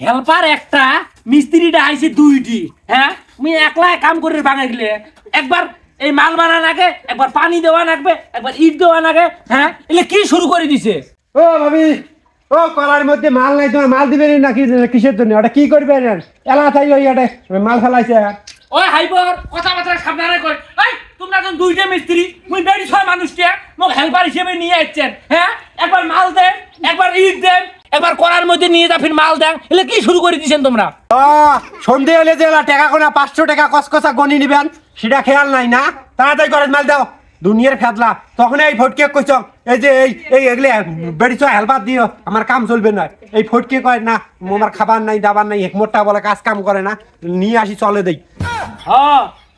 Helper একটা মিস্ত্রিটা আইছে দুইটি। হ্যাঁ তুমি একলা কাম করে ভাঙা গেলে একবার এই মাল বানান আগে, একবার পানি দেওয়া লাগবে, একবার ইট দেওয়া লাগে। হ্যাঁ এলে কি শুরু করে দিছে? ও ভাবি, ও কলার মধ্যে মাল নাই, তোমার মাল দিবেন নাকি? কিসের জন্য ওটা কি করবেন? এলা চাই ওই মাল ফেলাইছে। ওই হাইবর কথাবার্তা সাবধানে কই। এই তোমরা তো দুইটা মিস্ত্রি, মুই বেড়ি ছয় মানুষকে মোক হেল্পার হিসেবে নিয়ে আসছেন। হ্যাঁ একবার মাল দেন, একবার ইট দেন, একবার কলার মধ্যে নিয়ে যা ফির মাল দেন। এলে কি শুরু করে দিছেন তোমরা? সন্ধে হলে যে টাকা কোনা 500 টাকা কসকসা গনি নিবেন সেটা খেয়াল নাই না? তাড়াতাড়ি করে মাল দাও, দুনিয়ার ফেদলা। তখন এই ফটকে কইছ এই যে এই এগুলো বেড়ি ছয় হেল্পার দিও, আমার কাম চলবে না। এই ফটকে কয় না আমার খাবার নাই দাবার নাই, একমোটটা বলে কাজ কাম করে না, নিয়ে আসি চলে দেই।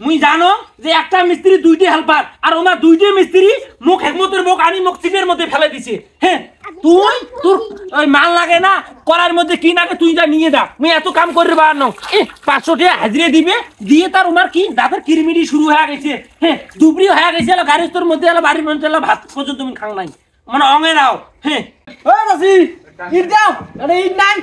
মুই জানো যে একটা মিস্ত্রি দুইটি হেল্পার, আর ওনার দুইটি মিস্ত্রি মুখ হেকমতের মুখ আনি মুখ চিপের মধ্যে ফেলে দিছে। হ্যাঁ তুই তোর ওই মাল লাগে না করার মধ্যে কি লাগে তুই যা নিয়ে যা, মুই এত কাম করে বার ন 500 টাকা হাজিরে দিবে দিয়ে তার ওনার কি দাঁতের কিরমিরি শুরু হয়ে গেছে। হ্যাঁ দুপুরি হয়ে গেছে, এলো গাড়ির তোর মধ্যে এলো বাড়ির মধ্যে এলো ভাত পর্যন্ত তুমি খাও নাই, মানে অঙে নাও। হ্যাঁ ইট দাও, ইট নাই।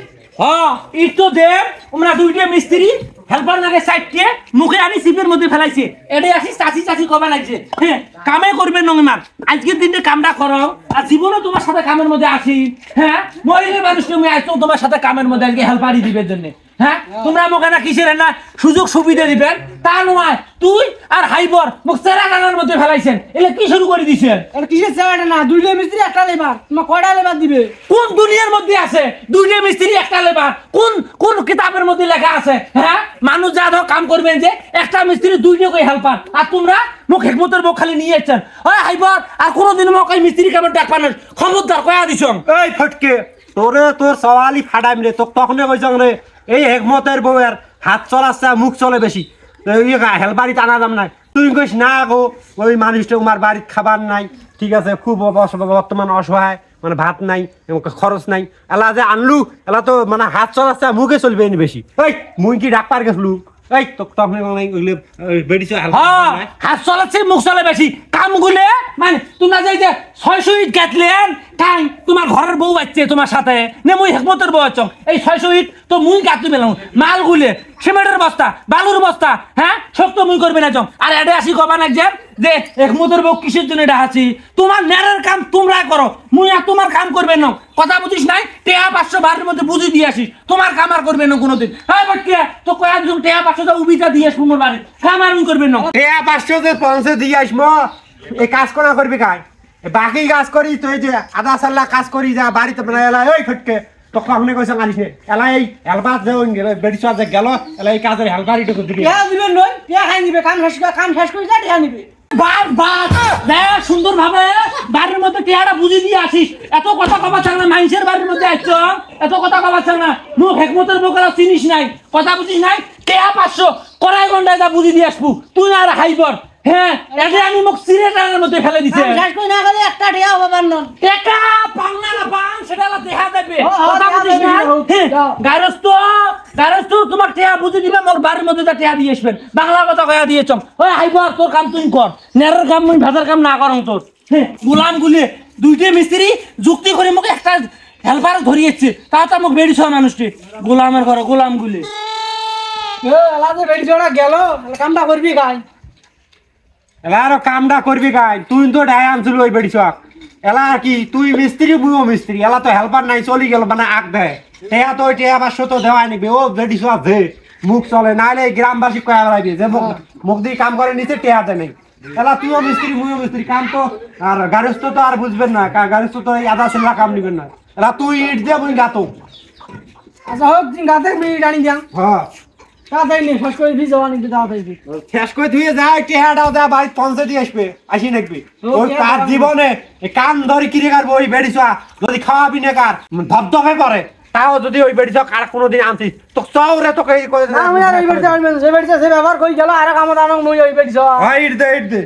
ইট তো দে, ওমরা দুইটা মিস্ত্রি হেল্পার লাগে সাইডকে মুখে আনি সিপের মধ্যে ফেলাইছে। এটাই আসি চাচি চাচি কবা লাগছে। হ্যাঁ কামে করবেন নঙ্গিমার, আজকের দিনটা কামটা করো, আর জীবনও তোমার সাথে কামের মধ্যে আসি। হ্যাঁ মহিলা মানুষ তুমি আসছো তোমার সাথে কামের মধ্যে আজকে হেল্পারই দিবের জন্য। হ্যাঁ তোমরা মোক না কিসের না সুযোগ সুবিধা দিবেন তা নয়, তুই আর হাইবর মুখ চেরা গানার মধ্যে ফেলাইছেন। এলে কি শুরু করে দিছেন? কিসের চেরাটা না, দুইটা মিস্ত্রি একটা লেবার, তোমার কয়টা লেবার দিবে? কোন দুনিয়ার মধ্যে আছে দুইটা মিস্ত্রি একটা লেবার? কোন কোন কিতাবের মধ্যে লেখা আছে? হ্যাঁ মানুষ যা ধর কাম করবেন যে একটা মিস্ত্রি দুইটা কই হেল্পার, আর তোমরা মুখ হেকমতের মুখ খালি নিয়ে যাচ্ছেন। ওই হাইবর আর কোনোদিন মোক এই মিস্ত্রি কামের ডাক পান খবরদার কয়া দিছ। এই ফটকে তোরে তোর সওয়ালি ফাটাইম রে, তোক তখনই কইছং রে এই হেকমতের বউয়ের হাত চলাচ্ছে মুখ চলে বেশি, হেলবাড়ি টানা দাম নাই। তুই কইস না গো ওই মানুষটা তোমার বাড়ির খাবার নাই, ঠিক আছে খুব বর্তমান অসহায়, মানে ভাত নাই খরচ নাই, এলা যে আনলু এলা তো মানে হাত চলাচ্ছে মুখে চলবে নি বেশি। এই মুই কি ডাক পার গেছলু? এই তখন হাত চলাচ্ছে মুখ চলে বেশি কাম গুলে, মানে তোমরা যে 600 ইট গাঁথলেন তাই তোমার ঘরের বউ বাচ্চে তোমার সাথে নে মুই হেকমতের বউ আছ, এই 600 ইট তো মুই গাঁথতে পেলাম, মাল গুলে সিমেন্টের বস্তা বালুর বস্তা। হ্যাঁ সব তো মুই করবে না চং, আর এটা আসি কবা না যে হেকমতের বউ কিসের জন্য ডাহাছি? তোমার নেড়ের কাম তোমরা করো, মুই আর তোমার কাম করবে না। কথা বুঝিস নাই? টেয়া 500 বাড়ির মধ্যে বুঝি দিয়ে আসিস, তোমার কাম আর করবে না কোনোদিন। হ্যাঁ বাটকে তো কয়া দিন টেয়া 500 উবিটা দিয়ে আসবো মোর বাড়ি, কাম আর করবে না। টেয়া 500 যে 500 দিয়ে আসবো, এই কাজ কোনা করবি কাই? বাকি কাজ করি তুই যে আধা সাল্লা কাজ করি যা বাড়িতে মানে এলা ওই ফটকে তখন আপনি কইছেন আনিস নে এলা এই হেলপার যে বেড়িছ যে গেল এলা এই কাজের হেলপারইটা করে দিবি। টিয়া দিবেন নয়, টিয়া খাই নিবে, কাম শেষ করে যা টিয়া নিবে। বাস বাস সুন্দর ভাবে বাড়ির মধ্যে টেয়াটা বুঝি দিয়ে আসিস। এত কথা কবা চাল না, মানুষের বাড়ির মধ্যে আসছ এত কথা কবা চাল না, মুখ হেকমতের বোকারা চিনিস নাই, কথা বুঝিস নাই। টেয়া 500 কড়াই গন্ডায় যা বুঝি দিয়ে আসবো তুই আর হাইবর। হ্যাঁ এটা আমি মুখ সিরেটার মধ্যে ফেলে দিছে। শেষ করে না গেলে একটা টিয়া হবে বান্নন, টাকা পাং না না পাং সেটা দেখা যাবে, কথা বুঝিস না। গারস্থ তোমার টেয়া বুঝি দিবে, মোর বাড়ির মধ্যে যা টেয়া দিয়ে আসবেন, বাংলা কথা কয়া দিয়েছ। ওই হাইবর তোর কাম তুই কর, নেরের কাম মুই ভাজার কাম না করং তোর। হ্যাঁ গোলাম গুলি দুইটা মিস্ত্রি যুক্তি করে মুখ একটা হেল্পার ধরিয়েছে, তাও তো মুখ বেড়িছ মানুষটি গোলামের ঘর গোলাম গুলি। এলা যে বেড়ি চড়া গেল কামটা করবি গাই, এলা আর কামটা করবি গাই? তুই তো ডাই আনছিল ওই বেড়িছ এলা আর কি তুই মিস্ত্রি বুঝো মিস্ত্রি, এলা তো হেল্পার নাই চলি গেল মানে আগ দেয়। টেয়া তো ওই টেয়া 500 তো দেওয়াই নিবি, ও বেড়িছ দে মুখ চলে নাহলে এই গ্রামবাসী কয়া লাগবে যে মুখ দিয়ে কাম করে নিচে টেয়া দে নেই। এলা তুইও মিস্ত্রি মুইও মিস্ত্রি, কাম তো আর গারস্থ তো আর বুঝবেন না, গারস্থ তো এই আধা সেল্লা কাম নিবেন না। এলা তুই ইট দিয়ে মুই গাতো। আচ্ছা হোক গাতে মিনিট আনি দিয়াম। হ্যাঁ তাড়াতাড়ি নে, শেষ করে ভিজা আনি তাড়াতাড়ি শেষ করে ধুয়ে যায় টেহাটাও দেয় বাড়ি পৌঁছে দিয়ে আসবে আসি নাকবি। ওই তার জীবনে কান ধরে কিনে কারবো ওই বেড়িছা যদি খাওয়াবি না কার ধপধপে পড়ে, তাও যদি ওই বেড়িছা আর কোনোদিন আনছিস তো চৌরে তোকে এই করে আমি আর এই বেড়িতে যে বেড়িতে সে ব্যবহার কই গেল আর কামত আনক মই ওই বেড়িছ। ইট দে ইট দে।